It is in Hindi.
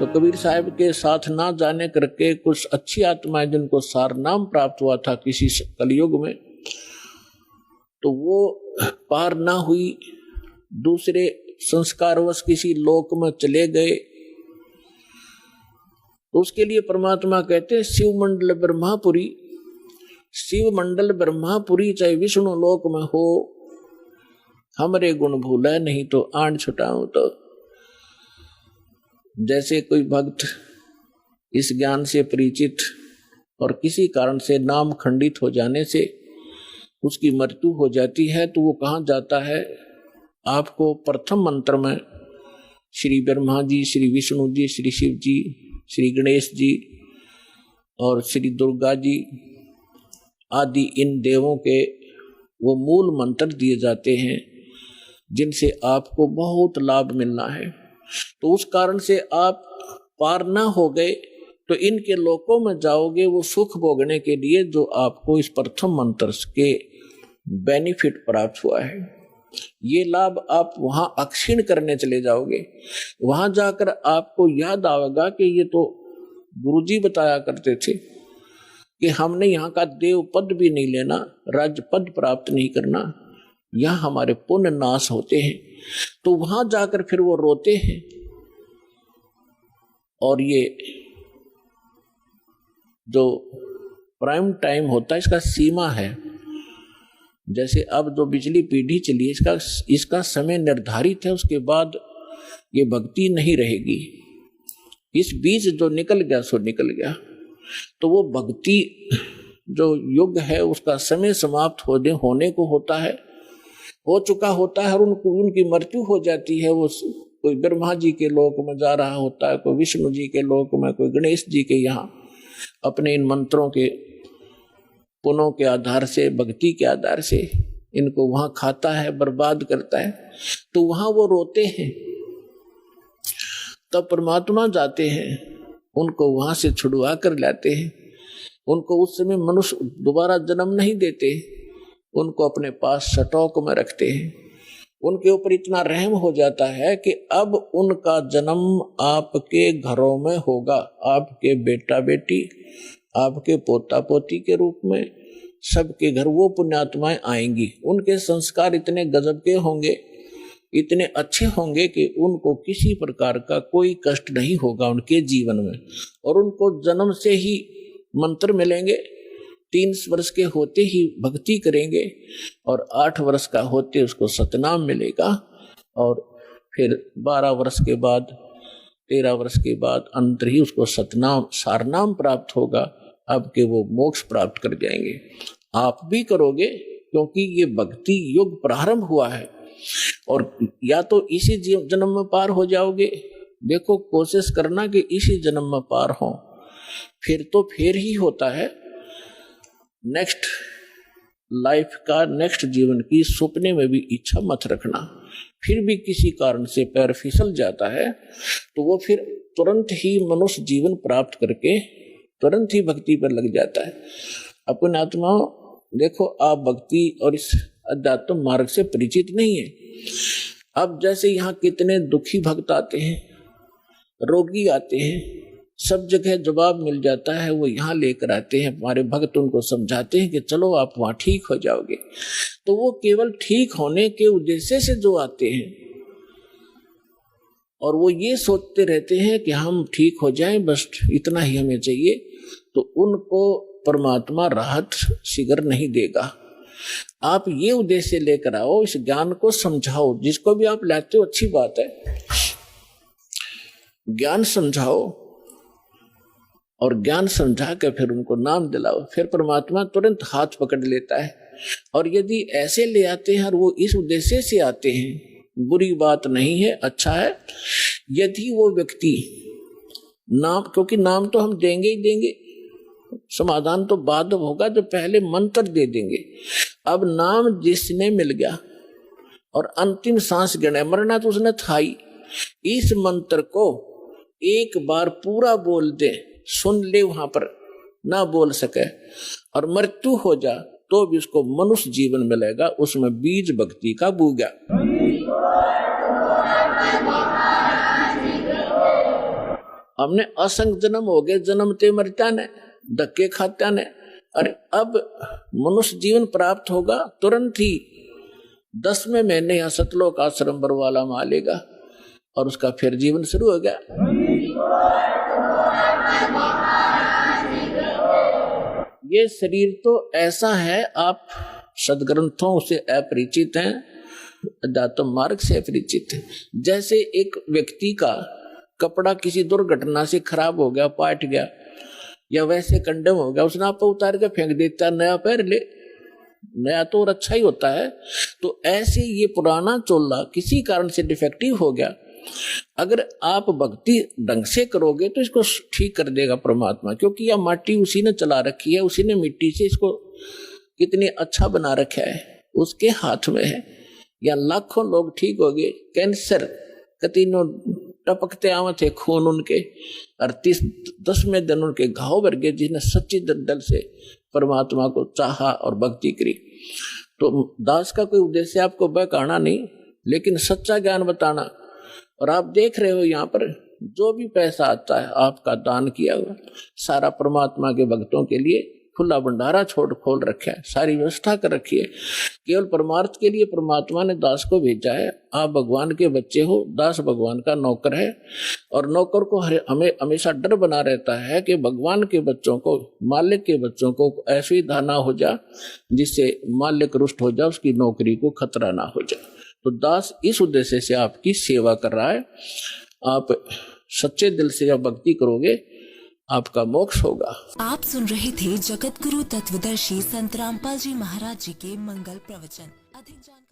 तो कबीर साहब के साथ ना जाने करके कुछ अच्छी आत्माएं जिनको सार नाम प्राप्त हुआ था किसी कलयुग में, तो वो पार ना हुई, दूसरे संस्कारवश किसी लोक में चले गए। तो उसके लिए परमात्मा कहते हैं शिव मंडल ब्रह्मापुरी, शिव मंडल ब्रह्मापुरी चाहे विष्णु लोक में हो, हमरे गुण भूला नहीं तो आंड छुटाऊं। तो जैसे कोई भक्त इस ज्ञान से परिचित और किसी कारण से नाम खंडित हो जाने से उसकी मृत्यु हो जाती है, तो वो कहाँ जाता है? आपको प्रथम मंत्र में श्री ब्रह्मा जी, श्री विष्णु जी, श्री शिव जी, श्री गणेश जी और श्री दुर्गा जी आदि इन देवों के वो मूल मंत्र दिए जाते हैं जिनसे आपको बहुत लाभ मिलना है। तो उस कारण से आप पार ना हो गए तो इनके लोकों में जाओगे वो सुख भोगने के लिए जो आपको इस प्रथम मंत्र के बेनिफिट प्राप्त हुआ है। ये लाभ आप वहां अक्षीण करने चले जाओगे। वहां जाकर आपको याद आएगा कि ये तो गुरुजी बताया करते थे कि हमने यहाँ का देव पद भी नहीं लेना, राज्य पद प्राप्त नहीं करना, यहाँ हमारे पुण्य नाश होते हैं। तो वहां जाकर फिर वो रोते हैं। और ये जो प्राइम टाइम होता है इसका सीमा है। जैसे अब जो बिजली पीढ़ी चली है इसका समय निर्धारित है, उसके बाद ये भक्ति नहीं रहेगी। इस बीच जो निकल गया सो निकल गया। तो वो भक्ति जो युग है उसका समय समाप्त होने को होता है, हो चुका होता है और उनकी मृत्यु हो जाती है। वो कोई ब्रह्मा जी के लोक में जा रहा होता है, कोई विष्णु जी के लोक में, कोई गणेश जी के यहाँ अपने इन मंत्रों के पुनों के आधार से, भक्ति के आधार से इनको वहां खाता है, बर्बाद करता है। तो वहां वो रोते हैं। तब परमात्मा जाते हैं, उनको वहां से छुड़वा कर लाते हैं। उनको उस समय मनुष्य दोबारा जन्म नहीं देते, उनको अपने पास सटोक में रखते हैं। उनके ऊपर इतना रहम हो जाता है कि अब उनका जन्म आपके घरों में होगा, आपके बेटा बेटी, आपके पोता पोती के रूप में सबके घर वो पुण्यात्माएं आएंगी। उनके संस्कार इतने गजब के होंगे, इतने अच्छे होंगे कि उनको किसी प्रकार का कोई कष्ट नहीं होगा उनके जीवन में। और उनको जन्म से ही मंत्र मिलेंगे, 3 वर्ष के होते ही भक्ति करेंगे और 8 वर्ष का होते उसको सतनाम मिलेगा और फिर 12 वर्ष के बाद, 13 वर्ष के बाद अंतर ही उसको सतनाम सारनाम प्राप्त होगा। अब के वो मोक्ष प्राप्त कर जाएंगे। आप भी करोगे क्योंकि ये भक्ति युग प्रारंभ हुआ है। और या तो इसी जन्म में पार हो जाओगे, देखो कोशिश करना कि इसी जन्म में पार हो, फिर तो फिर ही होता है। नेक्स्ट लाइफ का, नेक्स्ट जीवन की सपने में भी इच्छा मत रखना। फिर भी किसी कारण से पैर फिसल जाता है तो वो फिर तुरंत ही मनुष्य जीवन प्राप्त करके तुरंत ही भक्ति पर लग जाता है। अपने आत्मा देखो, आप भक्ति और इस अध्यात्म मार्ग से परिचित नहीं है। अब जैसे यहाँ कितने दुखी भक्त आते हैं, रोगी आते हैं, सब जगह जवाब मिल जाता है, वो यहाँ लेकर आते हैं। हमारे भक्त उनको समझाते हैं कि चलो आप वहाँ ठीक हो जाओगे। तो वो केवल ठीक होने के उद्देश्य से जो आते हैं और वो ये सोचते रहते हैं कि हम ठीक हो जाएं, बस इतना ही हमें चाहिए, तो उनको परमात्मा राहत शीघ्र नहीं देगा। आप ये उद्देश्य लेकर आओ, इस ज्ञान को समझाओ। जिसको भी आप लाते हो अच्छी बात है, ज्ञान समझाओ और ज्ञान समझा के फिर उनको नाम दिलाओ। फिर परमात्मा तुरंत हाथ पकड़ लेता है। और यदि ऐसे ले आते हैं और वो इस उद्देश्य से आते हैं, बुरी बात नहीं है, अच्छा है। यदि वो व्यक्ति नाम, क्योंकि नाम तो हम देंगे ही देंगे, समाधान तो बाद होगा, जो पहले मंत्र दे देंगे। अब नाम जिसने मिल गया और अंतिम सांस गिने, मरना तो उसने था ही, इस मंत्र को एक बार पूरा बोल दे, सुन ले, वहां पर ना बोल सके और मृत्यु हो जा तो भी उसको मनुष्य जीवन मिलेगा। उसमें बीज भक्ति का बूगा। हमने असंख्य जन्म हो गए, जन्मते मरता ने, धक्के खात्या ने। अरे अब मनुष्य जीवन प्राप्त होगा तुरंत ही 10वें महीने यहाँ सतलोक आश्रम बरवाला में आ लेगा और उसका फिर जीवन शुरू हो गया। ये शरीर तो ऐसा है, आप सदग्रंथों से अपरिचित हैं, अध्यात्म मार्ग से अपरिचित हैं। जैसे एक व्यक्ति का कपड़ा किसी दुर्घटना से खराब हो गया, पाट गया या वैसे कंडम हो गया, उसने आप उतार के फेंक देता, नया पहन ले, नया तो और अच्छा ही होता है। तो ऐसे ये पुराना चोला किसी कारण से डिफेक्टिव हो गया, अगर आप भक्ति ढंग से करोगे तो इसको ठीक कर देगा परमात्मा, क्योंकि यह माटी उसी ने चला रखी है, उसी ने मिट्टी से इसको कितनी अच्छा बना रखा है, उसके हाथ में है। या लाखों लोग ठीक हो गए, कैंसर कतीनों टपकते आवे थे खून उनके, और 10वें दिन उनके घाव भर गए, जिसने सच्ची दिल से परमात्मा को चाहा और भक्ति करी। तो दास का कोई उद्देश्य आपको बहकाना नहीं, लेकिन सच्चा ज्ञान बताना। और आप देख रहे हो यहाँ पर जो भी पैसा आता है आपका दान किया हुआ, सारा परमात्मा के भक्तों के लिए खुला भंडारा खोल रखा है, सारी व्यवस्था कर रखी है। केवल परमार्थ के लिए परमात्मा ने दास को भेजा है। आप भगवान के बच्चे हो, दास भगवान का नौकर है, और नौकर को हमें हमेशा डर बना रहता है कि भगवान के बच्चों को, मालिक के बच्चों को ऐसी धाना हो जा जिससे मालिक रुष्ट हो जाए, उसकी नौकरी को खतरा ना हो जाए। तो दास इस उद्देश्य से आपकी सेवा कर रहा है। आप सच्चे दिल से जब भक्ति करोगे आपका मोक्ष होगा। आप सुन रहे थे जगत गुरु तत्वदर्शी संत रामपाल जी महाराज जी के मंगल प्रवचन। अधिक जानकारी